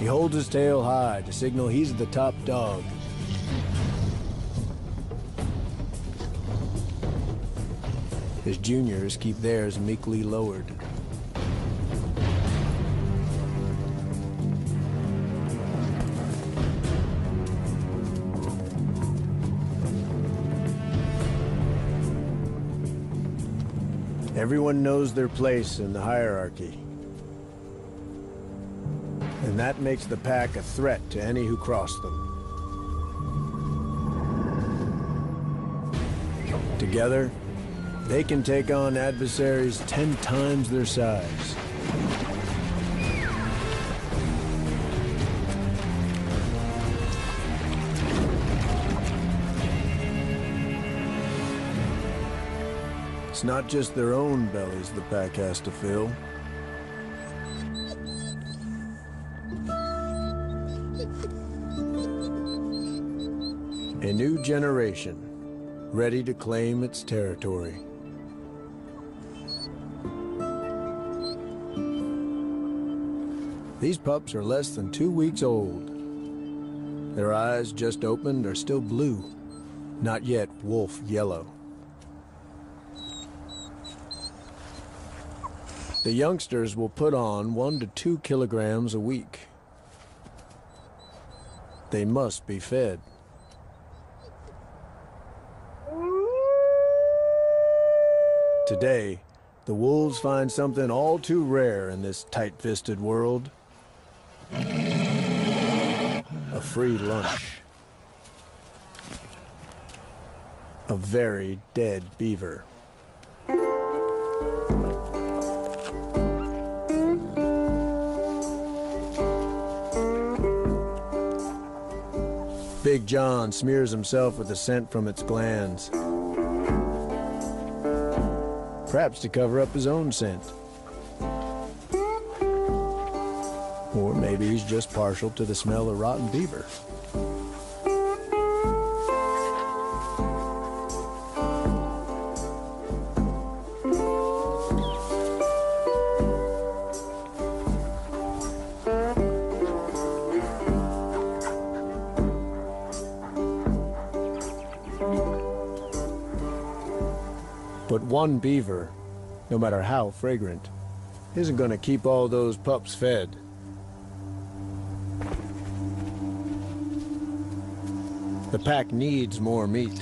He holds his tail high to signal he's the top dog. His juniors keep theirs meekly lowered. Everyone knows their place in the hierarchy. And that makes the pack a threat to any who cross them. Together, they can take on adversaries 10 times their size. It's not just their own bellies the pack has to fill. A new generation, ready to claim its territory. These pups are less than 2 weeks old. Their eyes just opened are still blue, not yet wolf yellow. The youngsters will put on 1 to 2 kilograms a week. They must be fed. Today, the wolves find something all too rare in this tight-fisted world. A free lunch. A very dead beaver. Big John smears himself with the scent from its glands. Perhaps to cover up his own scent. Or maybe he's just partial to the smell of rotten beaver. But one beaver, no matter how fragrant, isn't going to keep all those pups fed. The pack needs more meat.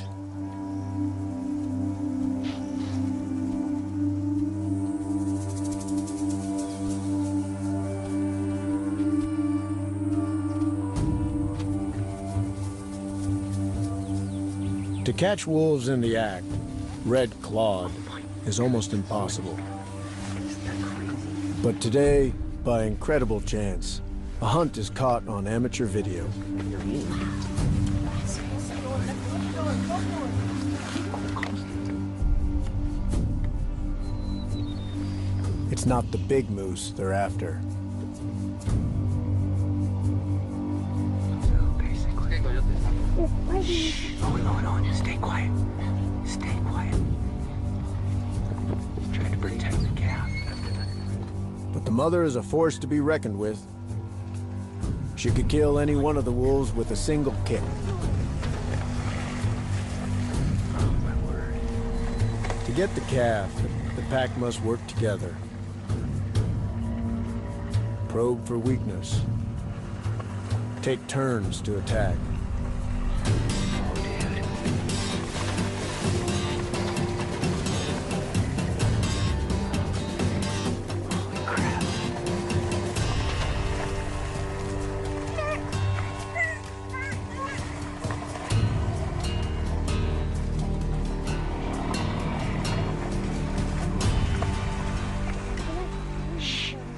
To catch wolves in the act, red-clawed, is almost impossible. But today, by incredible chance, a hunt is caught on amateur video. It's not the big moose they're after. Shh. No. Stay quiet. Stay quiet. Trying to protect the calf. But the mother is a force to be reckoned with. She could kill any one of the wolves with a single kick. Oh, my word. To get the calf, the pack must work together. Probe for weakness. Take turns to attack.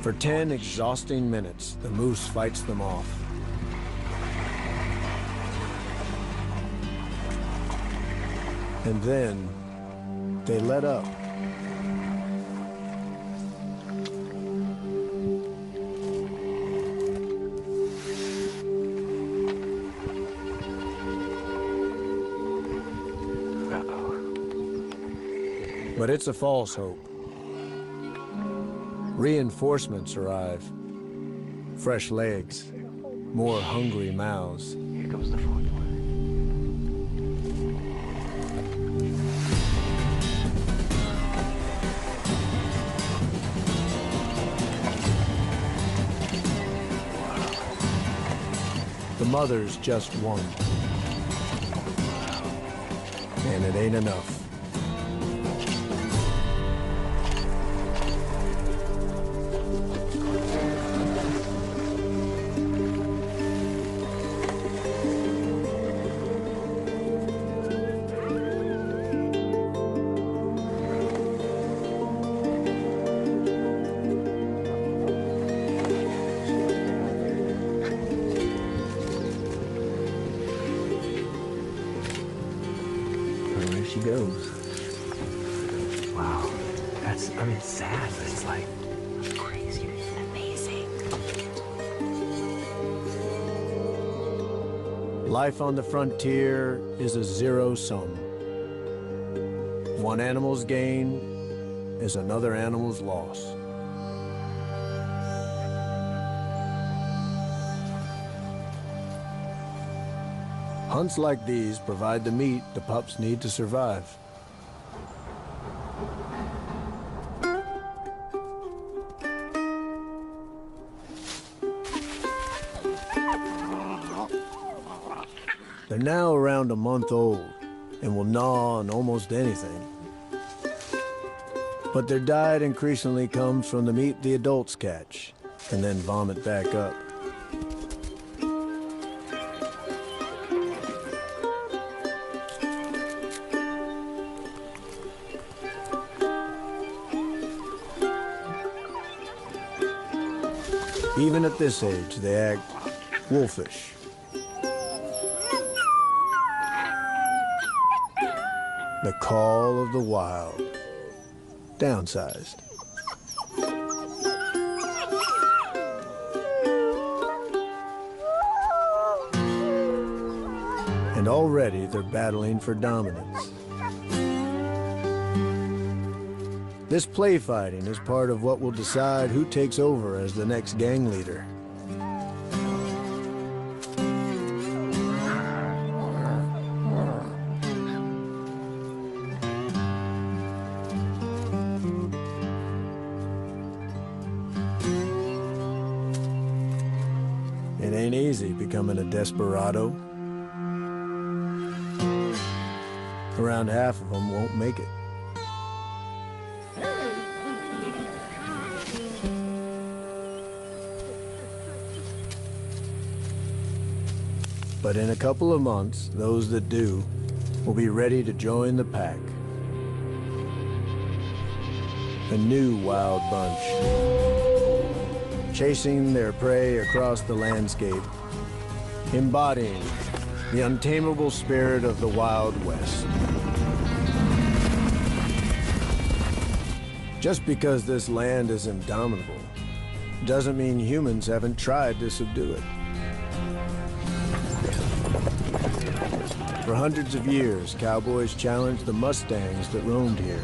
For 10 exhausting minutes, the moose fights them off. And then, they let up. But it's a false hope. Reinforcements arrive. Fresh legs, more hungry mouths. Here comes the fourth one. The mother's just one. And it ain't enough. She goes. Wow. That's, I mean, it's sad, but it's like crazy. Amazing. Life on the frontier is a zero sum. One animal's gain is another animal's loss. Hunts like these provide the meat the pups need to survive. They're now around a month old and will gnaw on almost anything. But their diet increasingly comes from the meat the adults catch and then vomit back up. Even at this age, they act wolfish. The call of the wild. Downsized. And already they're battling for dominance. This play fighting is part of what will decide who takes over as the next gang leader. It ain't easy becoming a desperado. Around half of them won't make it. But in a couple of months, those that do will be ready to join the pack. A new wild bunch, chasing their prey across the landscape, embodying the untamable spirit of the Wild West. Just because this land is indomitable doesn't mean humans haven't tried to subdue it. For hundreds of years, cowboys challenged the Mustangs that roamed here.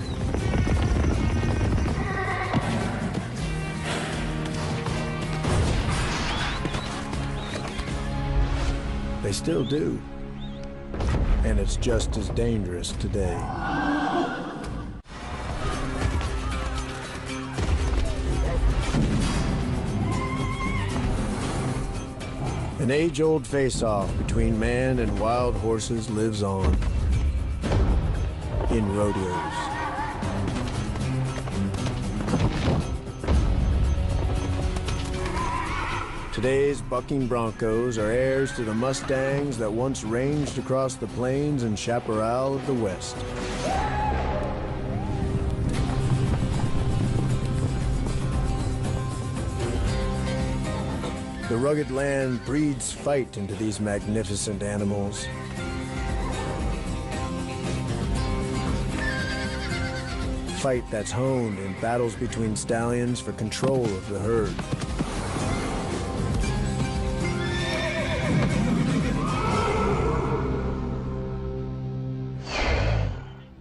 They still do. And it's just as dangerous today. An age-old face-off between man and wild horses lives on in rodeos. Today's bucking broncos are heirs to the Mustangs that once ranged across the plains and chaparral of the West. The rugged land breeds fight into these magnificent animals. Fight that's honed in battles between stallions for control of the herd.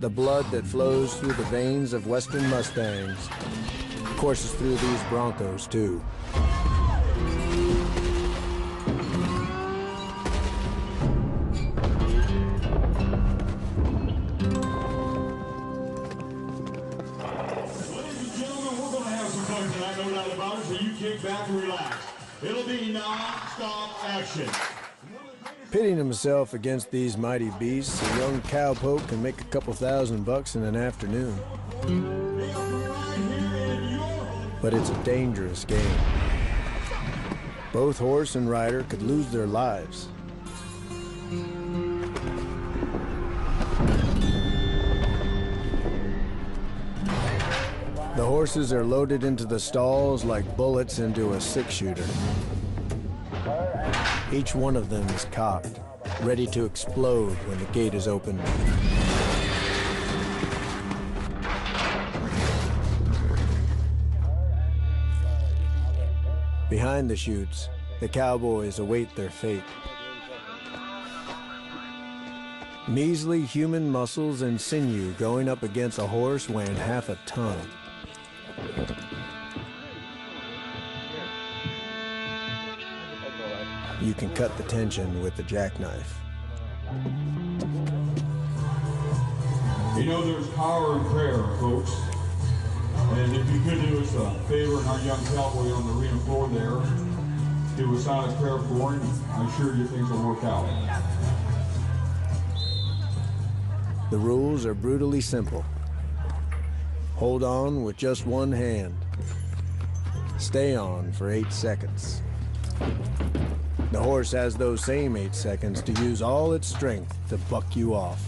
The blood that flows through the veins of Western Mustangs courses through these broncos, too. no doubt about it, so you kick back and relax. It'll be non-stop action. Pitting himself against these mighty beasts, a young cowpoke can make a couple $1,000 in an afternoon. But it's a dangerous game. Both horse and rider could lose their lives. The horses are loaded into the stalls like bullets into a six-shooter. Each one of them is cocked, ready to explode when the gate is opened. Behind the chutes, the cowboys await their fate. Measly human muscles and sinew going up against a horse weighing half a ton. You can cut the tension with the jackknife. You know there's power in prayer, folks. And if you could do us a favor and our young cowboy on the arena floor there, do a silent prayer for him, I'm sure your things will work out. The rules are brutally simple. Hold on with just one hand. Stay on for 8 seconds. The horse has those same 8 seconds to use all its strength to buck you off.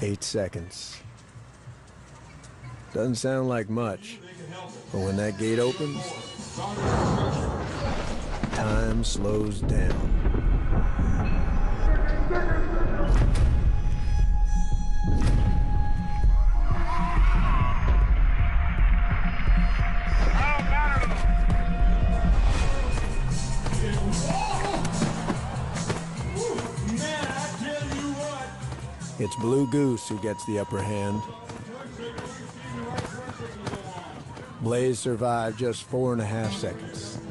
Eight seconds. Doesn't sound like much, but when that gate opens, time slows down. It's Blue Goose who gets the upper hand. Blaze survived just 4.5 seconds.